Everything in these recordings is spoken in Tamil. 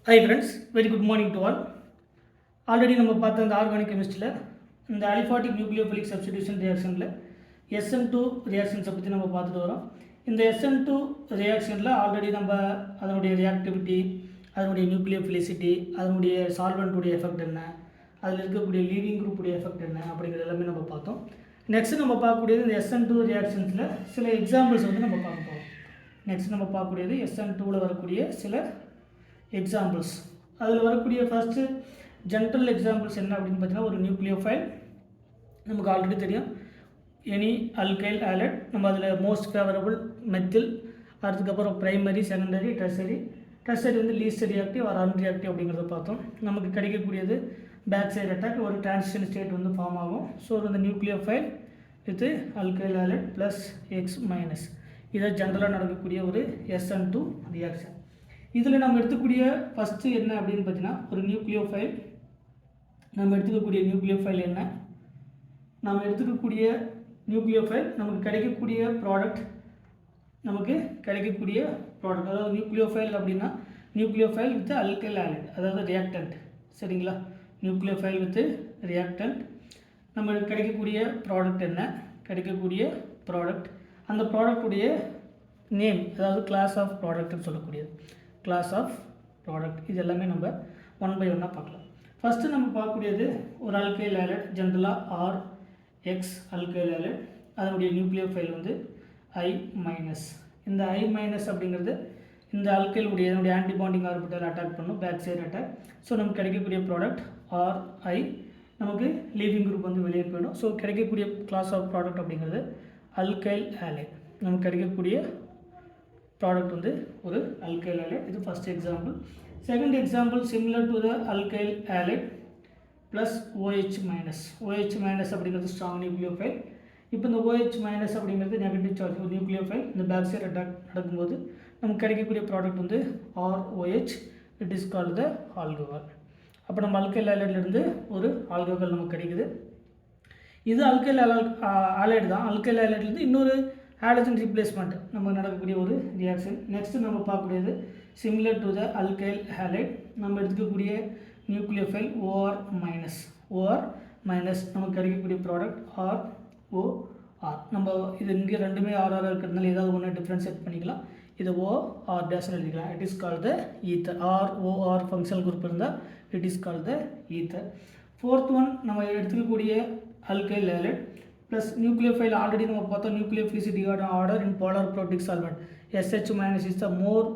Hi friends, very good morning to all. Already நம்ம பார்த்த இந்த ஆர்கானிக் கெமிஸ்ட்ரியில் இந்த அலிஃபாட்டிக் நியூக்ளியோஃபிலிக் சப்ஸ்டிடியூஷன் ரியாக்ஷனில் SN2 ரியாக்ஷன்ஸை பற்றி நம்ம பார்த்துட்டு வரோம். இந்த SN2 ரியாக்ஷனில் ஆல்ரெடி நம்ம அதனுடைய ரியாக்டிவிட்டி, அதனுடைய நியூக்ளியோஃபிலிசிட்டி, அதனுடைய சால்வெண்ட்டுடைய எஃபெக்ட் என்ன, அதில் இருக்கக்கூடிய லீவிங் குரூப்புடைய எஃபெக்ட் என்ன அப்படிங்கிறது எல்லாமே நம்ம பார்த்தோம். நெக்ஸ்ட் நம்ம பார்க்கக்கூடியது இந்த SN2 ரியாக்ஷன்ஸில் சில எக்ஸாம்பிள்ஸ் வந்து நம்ம பார்க்க போகிறோம். நெக்ஸ்ட் நம்ம பார்க்கக்கூடியது SN2வில் வரக்கூடிய சில எக்ஸாம்பிள்ஸ். அதில் வரக்கூடிய ஃபஸ்ட்டு ஜென்ரல் எக்ஸாம்பிள்ஸ் என்ன அப்படின்னு பார்த்தீங்கன்னா, ஒரு நியூக்ளியோஃபைல் நமக்கு ஆல்ரெடி தெரியும். எனி அல்கைல் ஆலட், நம்ம அதில் மோஸ்ட் ஃபேவரபிள் மெத்தில், அதுக்கப்புறம் ப்ரைமரி, செகண்டரி, டெர்சரி வந்து லீஸ்ட் ரியாக்டிவ் ஆர் அன்ரியாக்டிவ் அப்படிங்கிறத பார்த்தோம். நமக்கு கிடைக்கக்கூடியது பேக் சைடு அட்டாக், ஒரு டிரான்சிஷன் ஸ்டேட் வந்து ஃபார்ம் ஆகும். ஸோ இந்த nucleophile with alkyl halide plus X minus, இதை ஜென்ரலாக நடக்கக்கூடிய ஒரு SN2 ரியாக்ஷன். இதில் நம்ம எடுத்துக்கூடிய ஃபஸ்ட்டு என்ன அப்படின்னு பார்த்தீங்கன்னா, ஒரு நியூக்ளியோஃபைல், நம்ம எடுத்துக்கக்கூடிய நியூக்ளியோஃபைல் என்ன, நம்ம எடுத்துக்கக்கூடிய நியூக்ளியோஃபைல் நமக்கு கிடைக்கக்கூடிய ப்ராடக்ட், அதாவது நியூக்ளியோஃபைல் அப்படின்னா நியூக்ளியோஃபைல் வித் அல்கைல் ஆலட், அதாவது ரியாக்டன்ட். சரிங்களா, நியூக்ளியோஃபைல் வித் ரியாக்டன்ட். நம்ம கிடைக்கக்கூடிய ப்ராடக்ட் என்ன, கிடைக்கக்கூடிய ப்ராடக்ட், அந்த ப்ராடக்டுடைய நேம், அதாவது கிளாஸ் ஆஃப் ப்ராடக்ட்னு சொல்லக்கூடியது, கிளாஸ் ஆஃப் ப்ராடக்ட். இது எல்லாமே நம்ம ஒன் பை ஒன்னாக பார்க்கலாம். ஃபஸ்ட்டு நம்ம பார்க்கக்கூடியது ஒரு அல்கைல் ஆலட், ஜென்ரலாக RX அல்கைல் ஆலட், அதனுடைய நியூக்ளியோஃபைல் வந்து I-. இந்த I- அப்படிங்கிறது இந்த அல்கைலுடைய இதனுடைய ஆன்டிபாண்டிங் ஆர்பிட்டல் அட்டாக் பண்ணும், பேக் சைடு அட்டாக். ஸோ நமக்கு கிடைக்கக்கூடிய ப்ராடக்ட் RI, நமக்கு லீவிங் குரூப் வந்து வெளியே போயிடும். ஸோ கிடைக்கக்கூடிய கிளாஸ் ஆஃப் ப்ராடக்ட் அப்படிங்கிறது அல்கைல் ஆலட். நமக்கு கிடைக்கக்கூடிய ப்ராடக்ட் வந்து ஒரு அல்கைல் ஆலட். இது first example. Second example, similar to the alkyl halide plus OH- அப்படிங்கிறது ஸ்ட்ராங் நியூக்ளியோஃபைல். இப்போ இந்த OH- அப்படிங்கிறது நெகட்டிவ் சார்ஜ் ஒரு நியூக்ளியோஃபைல். இந்த பேக் சைடு அட்டாக் நடக்கும்போது நமக்கு கிடைக்கக்கூடிய ப்ராடக்ட் வந்து ROH, it is called the alcohol. அப்போ நம்ம அல்கைல் ஆலட்லேருந்து ஒரு ஆல்கஹால் நமக்கு கிடைக்குது. இது அல்கைல் ஆலைடு தான். அல்கைல் ஆலைட்லேருந்து இன்னொரு ஹாலஜன் ரீப்ளேஸ்மெண்ட் நம்ம நடக்கக்கூடிய ஒரு ரியாக்ஷன். நெக்ஸ்ட்டு நம்ம பார்க்கக்கூடியது similar to the alkyl allied, நம்ம எடுத்துக்கக்கூடிய நியூக்ளியோஃபைல் OR-. நமக்கு கிடைக்கக்கூடிய ப்ராடக்ட் ROR. நம்ம இது இங்கே ரெண்டுமே RR இருக்கிறதுனால ஏதாவது ஒன்று டிஃப்ரென்ஷியேட் பண்ணிக்கலாம். இது OR- எழுதிக்கலாம். It is called the ether. ROR functional group இருந்தால் it is called the ether. Fourth one, நம்ம எடுத்துக்கக்கூடிய alkyl halide plus nucleophile. Already நம்ம பார்த்தோம் nucleophilicity order in polar protic solvent. SH- is the more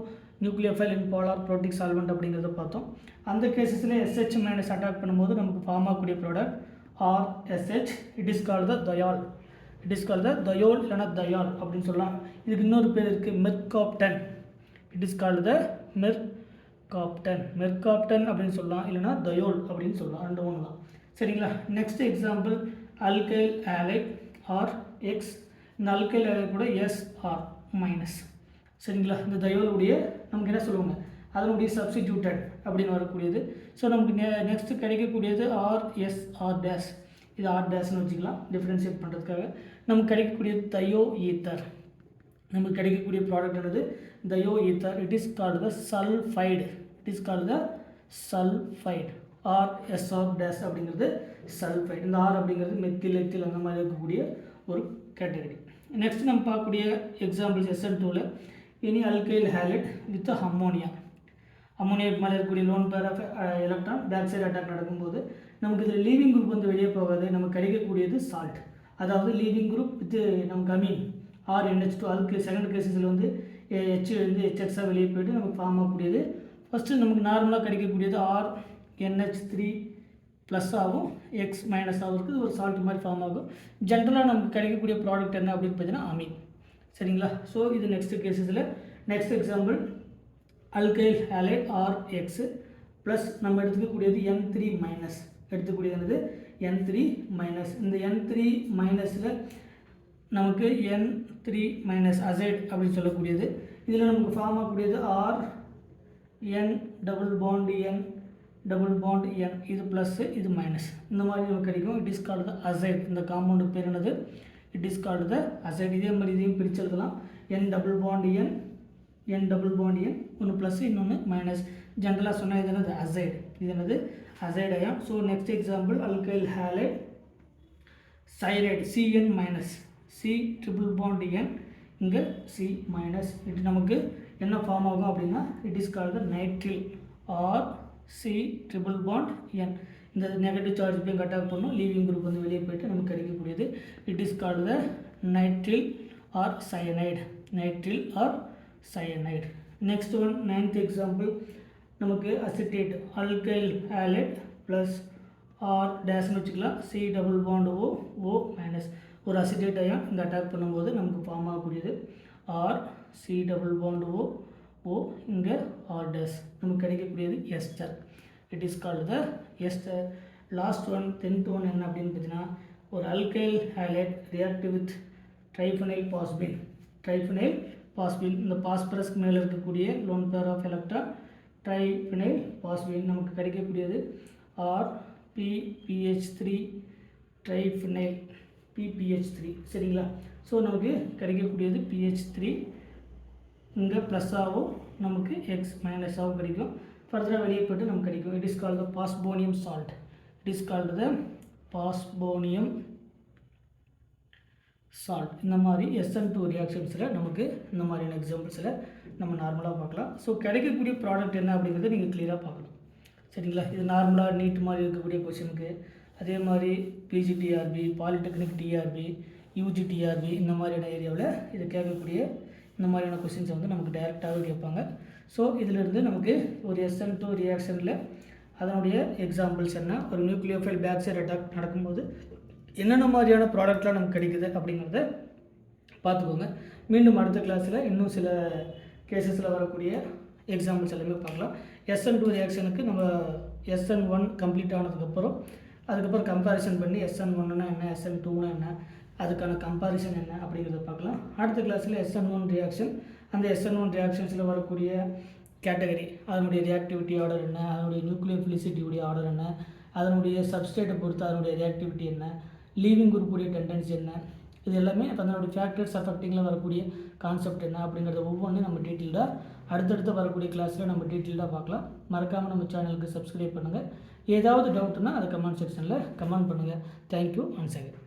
nucleophile in polar protic solvent அப்படிங்கிறத பார்த்தோம். அந்த கேசஸில் SH- அட்டாக் பண்ணும்போது நமக்கு ஃபார்ம் ஆகக்கூடிய product RSH, it is called த தயால். இல்லைனா தயால் அப்படின்னு சொல்லலாம். இதுக்கு இன்னொரு பேர் இருக்குது, mercaptan. It is called the mercaptan அப்படின்னு சொல்லலாம், இல்லைனா தயோல் அப்படின்னு சொல்லலாம். ரெண்டு ஒன்று தான். சரிங்களா. Next example, alkyl allied RX. இந்த அல்கைல் ஆலைட் கூட SR-. சரிங்களா. இந்த தயோலுடைய நமக்கு என்ன சொல்லுவாங்க, அதனுடைய சப்ஸ்டிடியூட்டட் அப்படின்னு வரக்கூடியது. ஸோ நமக்கு நெக்ஸ்ட்டு கிடைக்கக்கூடியது RS-R'. இது R'-ன்னு வச்சுக்கலாம் டிஃப்ரென்ஷியேட் பண்ணுறதுக்காக. நமக்கு கிடைக்கக்கூடியது தயோ ஈத்தர். நமக்கு கிடைக்கக்கூடிய ப்ராடக்ட் என்னது, thioether. It is called the sulphide. RSR' அப்படிங்கிறது சல்ஃபைடு. இந்த R அப்படிங்கிறது மெத்தில், எத்தில் அந்த மாதிரி இருக்கக்கூடிய ஒரு கேட்டகரி. நெக்ஸ்ட் நம்ம பார்க்கக்கூடிய எக்ஸாம்பிள்ஸ் SN2வில் any alkyl halide with ammonia மேலே இருக்கக்கூடிய lone pair of electron back side attack நடக்கும்போது நமக்கு இதில் லீவிங் குரூப் வந்து வெளியே போகாது. நமக்கு கிடைக்கக்கூடியது சால்ட், அதாவது லீவிங் குரூப் வித் நமக்கு அமீன் RNH2. அதுக்கு செகண்ட் கேசஸில் வந்து H வந்து HXஆக வெளியே போய்ட்டு நமக்கு ஃபார்ம் ஆகக்கூடியது. ஃபஸ்ட்டு நமக்கு நார்மலாக கிடைக்கக்கூடியது RNH3 ப்ளஸ் ஆகும், X- ஆகும் இருக்குது, ஒரு சால்ட் மாதிரி ஃபார்ம் ஆகும். ஜென்ரலாக நமக்கு கிடைக்கக்கூடிய ப்ராடக்ட் என்ன அப்படின்னு பார்த்தீங்கன்னா அமீன். சரிங்களா. ஸோ இது நெக்ஸ்ட் கேசஸில். Next example, alkyl halide RX plus நம்ம எடுத்துக்கக்கூடியது N3-. எடுத்துக்கூடியது N3-. இந்த N3-ல் நமக்கு N3- அசைட் அப்படின்னு சொல்லக்கூடியது. இதில் நமக்கு ஃபார்ம் ஆகக்கூடியது RN டபுள் பாண்ட் N, இது ப்ளஸ் இது மைனஸ், இந்த மாதிரி நமக்கு கிடைக்கும். It is called the azide. இந்த காம்பவுண்டு பேர் என்னது, it is called the azide. இதே மாதிரி இதையும் பிரித்து எழுதலாம். N டபுள் பாண்ட் N ஒன்று ப்ளஸ் இன்னொன்று மைனஸ். ஜென்ரலாக சொன்னால் இது என்னது அசைடு, இது என்னது azide ion. So next example alkyl halide cyanide Cn minus C triple bond N, இங்கே C மைனஸ். இது நமக்கு என்ன ஃபார்ம் ஆகும் அப்படின்னா it is called nitrile R C triple bond N. இந்த நெகட்டிவ் சார்ஜ் போய் கட்டாக பண்ணணும், லீவிங் குரூப் வந்து வெளியே போய்ட்டு நமக்கு கிடைக்கக்கூடியது it is called the nitrile or cyanide, nitrile or cyanide. Next one 9th example நமக்கு acetate alkyl halide plus R டேஷ்னு வச்சுக்கலாம் C double bond O minus. ஒரு அசிட்டேட் அயான் இங்கே அட்டாக் பண்ணும்போது நமக்கு ஃபார்ம் ஆகக்கூடியது R C double bond O, இங்கே ஆர் டேஷ், நமக்கு கிடைக்கக்கூடியது ester. It is called the ester. Last one 10th one என்ன அப்படின்னு பார்த்தீங்கன்னா ஒரு alkyl halide react with triphenyl phosphine, ட்ரைஃபனைல் phosphine. இந்த பாஸ்பரஸ்க்கு மேலே இருக்கக்கூடிய lone pair of electron ட்ரைஃபனைல் phosphine, நமக்கு கிடைக்கக்கூடியது ஆர் PPH3 ட்ரைஃபனைல் PPH3, சரிங்களா. ஸோ நமக்கு கிடைக்கக்கூடியது PH3, இங்கே ப்ளஸ்ஸாகவும் நமக்கு எக்ஸ் மைனஸாகவும் கிடைக்கும். ஃபர்தராக வெளியே போய்ட்டு நமக்கு கிடைக்கும். It is called the பாஸ்போனியம் salt, it is called the பாஸ்போனியம் salt. இந்த மாதிரி SN2 ரியாக்ஷன்ஸில் நமக்கு இந்த மாதிரியான எக்ஸாம்பிள்ஸில் நம்ம நார்மலாக பார்க்கலாம். ஸோ கிடைக்கக்கூடிய ப்ராடக்ட் என்ன அப்படிங்கிறத நீங்கள் கிளியராக பார்க்கணும், சரிங்களா. இது நார்மலாக நீட் மாதிரி இருக்கக்கூடிய கொஷனுக்கு, அதே மாதிரி PGTRB, பாலிடெக்னிக் டிஆர்பி, UGTRB இந்த மாதிரியான ஏரியாவில் இது கேட்கக்கூடிய இந்த மாதிரியான கொஷின்ஸை வந்து நமக்கு டைரெக்டாகவே கேட்பாங்க. ஸோ இதிலிருந்து நமக்கு ஒரு SN2 ரியாக்ஷனில் அதனுடைய எக்ஸாம்பிள்ஸ் என்ன, ஒரு நியூக்ளியோஃபைல் பேக் சைடு அட்டாக் நடக்கும்போது என்னென்ன மாதிரியான ப்ராடக்ட்லாம் நமக்கு கிடைக்குது அப்படிங்கிறத பார்த்துக்கோங்க. மீண்டும் அடுத்த கிளாஸில் இன்னும் சில கேசஸில் வரக்கூடிய எக்ஸாம்பிள்ஸ் எல்லாமே பார்க்கலாம். SN2 ரியாக்ஷனுக்கு நம்ம SN1 கம்ப்ளீட் ஆனதுக்கப்புறம் அதுக்கப்புறம் கம்பேரிசன் பண்ணி SN1னா என்ன, SN2னா என்ன, அதுக்கான கம்பேரிசன் என்ன அப்படிங்கிறத பார்க்கலாம். அடுத்த கிளாஸில் SN1 ரியாக்ஷன், அந்த SN1 ரியாக்ஷன்ஸில் வரக்கூடிய கேட்டகரி, அதனுடைய ரியாக்டிவிட்டி ஆர்டர் என்ன, அதனுடைய நியூக்ளியோஃபிலிசிட்டியுடைய ஆர்டர் என்ன, அதனுடைய சப்ஸ்டேட்டை பொறுத்து அதனுடைய ரியாக்டிவிட்டி என்ன, லீவிங் குரூப்புடைய டெண்டன்சி என்ன, இது எல்லாமே அதனுடைய ஃபேக்டர்ஸ் அஃபெக்டிங்கில் வரக்கூடிய கான்செப்ட் என்ன அப்படிங்கிறத ஒவ்வொன்றையும் நம்ம டீட்டெயில்டாக அடுத்தடுத்து வரக்கூடிய கிளாஸில் நம்ம டீட்டெயில்டாக பார்க்கலாம். மறக்காமல் நம்ம சேனலுக்கு சப்ஸ்கிரைப் பண்ணுங்கள். ஏதாவது டவுட்னா அதை கமெண்ட் செக்ஷனில் கமெண்ட் பண்ணுங்கள். Thank you once again.